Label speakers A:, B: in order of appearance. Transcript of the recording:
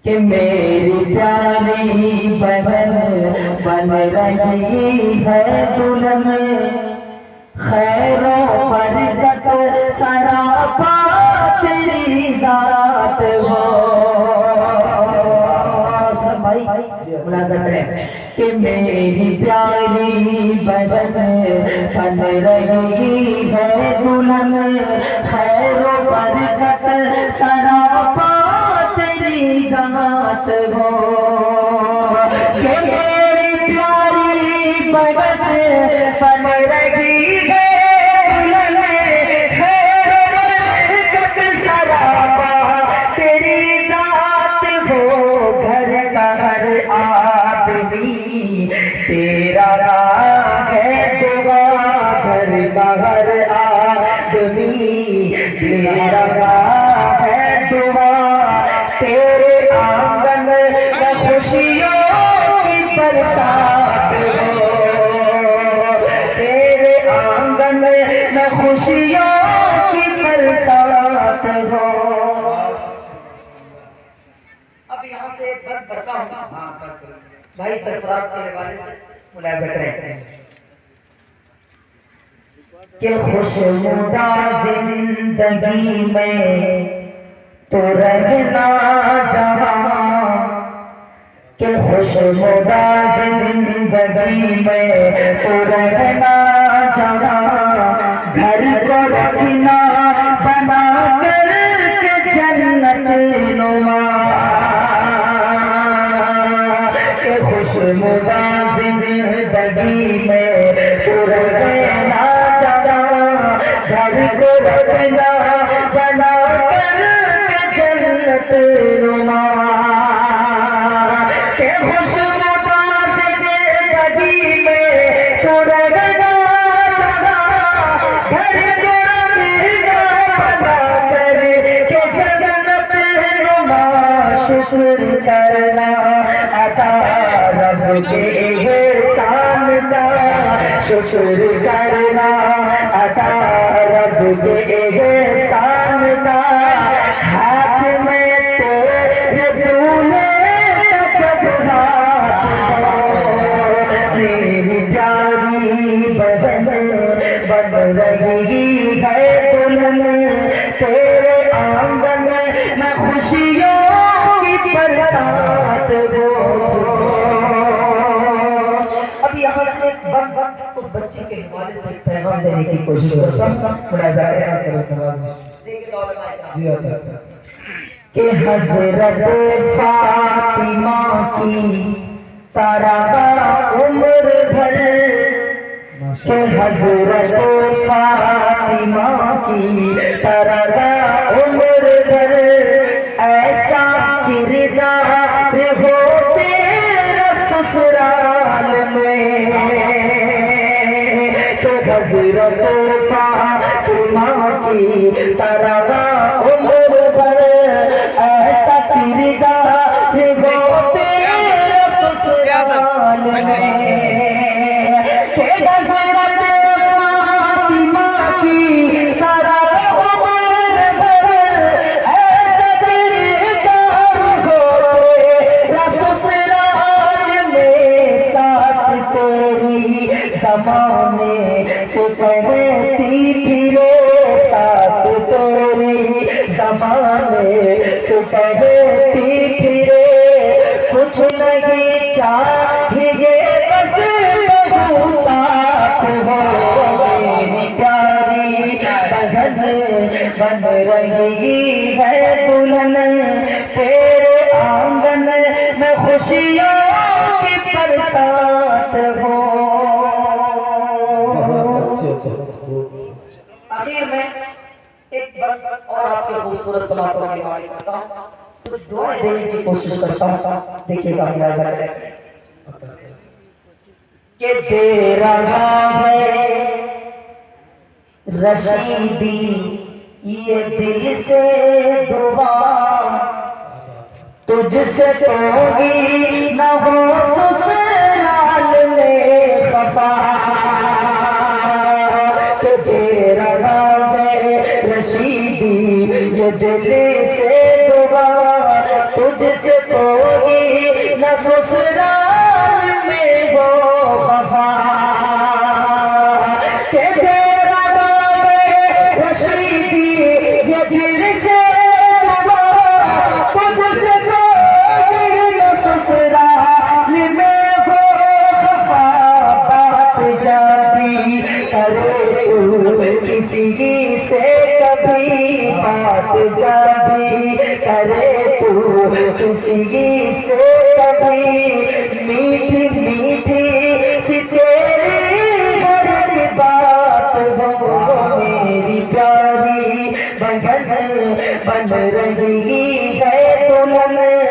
A: कि मेरी प्यारी बहन बन रही है दुल्हन, खैरों बरकत सरापा तेरी जात हो। भाई मुलाजा करें कि मेरी प्यारी बहन बन रही है दुल्हन, खैरों बरकत सरापा तेरी जात हो। कि मेरी प्यारी बहन बन रही है दुल्हन, खैरों बरकत सरापा तेरी जात हो। घर का हर आदमी तेरा है दुआ, घर का हर आदमी तेरा है दुआ। तेरे आंगन में खुशियों की बरसात हो, तेरे आंगन में खुशियों की बरसात हो। अब यहाँ से एक बात पढ़ता हूँ भाई सरफराज के हवाले से, मुलाजा करें कि खुशनुदा जिंदगी में तो रहना जहाँ, कि खुशनुदा जिंदगी में तो रहना जहाँ। घर को रखना बना कर के जन्नत नुमा, कि खुशनुदा जिंदगी में तो रहना जहाँ। घर को रखना बना नुमा, के खुशनुदा जिंदगी में तो रहना जहाँ। घर को रखना बना कर के जन्नत नुमा। शुक्र करना अता रब के एहसान का, शुक्र करना अता रब के एहसान का। हाथ में तेरे दूल्हे मेरी प्यारी बहन बन रही है दुल्हन, तेरे आंगन में खुशियों की बरसात हो। अब यहाँ से उस बच्ची के हवाले से पैगाम देने की कोशिश करता हूँ, मुलाजा कि हज़रत फातिमा की तारा उम्र भर, कि हज़रत फातिमा की तारा उम्र भर। ऐसा किरदार हो तेरा ससुराल में, कि हज़रत फातिमा की तारा उम्र भर। ऐसा किरदार हो तेरा ससुराल में, कि हज़रत फातिमा की तारा उम्र भर। ऐसा किरदार हो तेरा ससुराल में। सास तेरी ज़माने से कहती फिरे, सास तेरी ज़माने से कहती फिरे। कुछ नहीं चाहिए बस बहू साथ हो। मेरी प्यारी बहन बन रही है दुल्हन, तेरे आंगन में खुशियों की बरसात हो। आखिर में एक बात और आपके खूबसूरत समातों के हवाले करता हूँ, कुछ दुआएं देने की कोशिश करता हूँ। देखिएगा अंदाजा करें कि दे रहा है रशीदी ये दिल से दुआ, तुझसे कोई न हो ससुराल में खफा। कि दे रहा है रशीदी ये दिल से दुआ, तुझसे भी करे तू किसी से कभी मीठी मीठी सी तेरे घर की बात हो मेरी प्यारी बहन बन रही है दुल्हन